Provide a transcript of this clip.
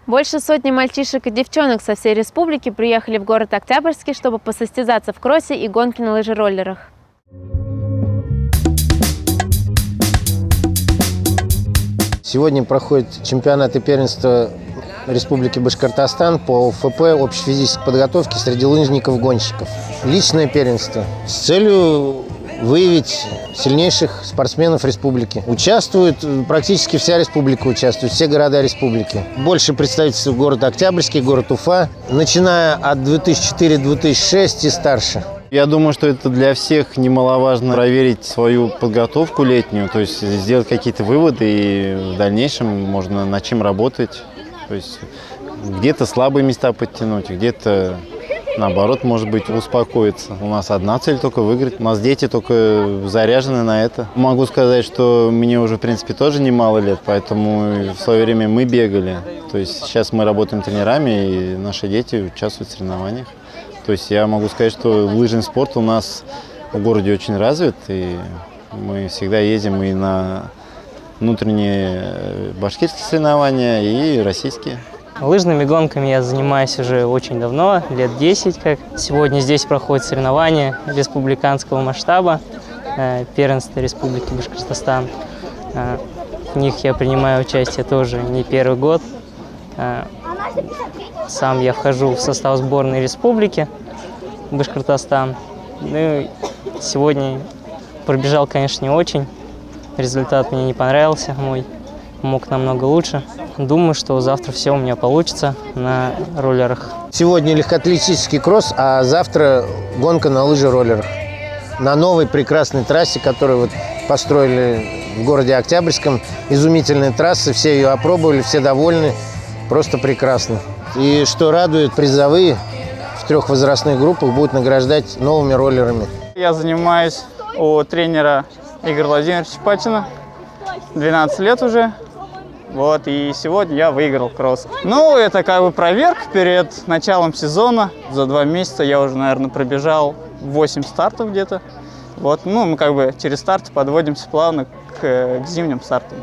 Больше сотни мальчишек и девчонок со всей республики приехали в город Октябрьский, чтобы посостязаться в кроссе и гонке на лыжероллерах. Сегодня проходит чемпионат и первенство Республики Башкортостан по ОФП общей физической подготовки среди лыжников-гонщиков. Личное первенство с целью выявить сильнейших спортсменов республики. Участвует практически вся республика, участвуют все города республики. Больше представительств город Октябрьский, город Уфа, начиная от 2004-2006 и старше. Я думаю, что это для всех немаловажно проверить свою подготовку летнюю, то есть сделать какие-то выводы и в дальнейшем можно над чем работать. То есть где-то слабые места подтянуть, где-то наоборот, может быть, успокоиться. У нас одна цель только выиграть. У нас дети только заряжены на это. Могу сказать, что мне уже, в принципе, тоже немало лет, поэтому в свое время мы бегали. То есть сейчас мы работаем тренерами, и наши дети участвуют в соревнованиях. То есть я могу сказать, что лыжный спорт у нас в городе очень развит, и мы всегда ездим и на внутренние башкирские соревнования, и российские. Лыжными гонками я занимаюсь уже очень давно, лет 10 как. Сегодня здесь проходят соревнования республиканского масштаба, первенство Республики Башкортостан. В них я принимаю участие тоже не первый год. Сам я вхожу в состав сборной республики Башкортостан. Ну, сегодня пробежал, конечно, не очень. Результат мне не понравился мой. Мог намного лучше. Думаю, что завтра все у меня получится на роллерах. Сегодня легкоатлетический кросс, а завтра гонка на лыжероллерах. На новой прекрасной трассе, которую вот построили в городе Октябрьском. Изумительная трасса, все ее опробовали, все довольны. Просто прекрасно. И что радует, призовые в 3 возрастных группах будут награждать новыми роллерами. Я занимаюсь у тренера Игоря Владимировича Патина. 12 лет уже. Вот, и сегодня я выиграл кросс. Ну, это как бы проверка перед началом сезона. За 2 месяца я уже, наверное, пробежал 8 стартов где-то. Вот, ну, мы как бы через старт подводимся плавно к зимним стартам.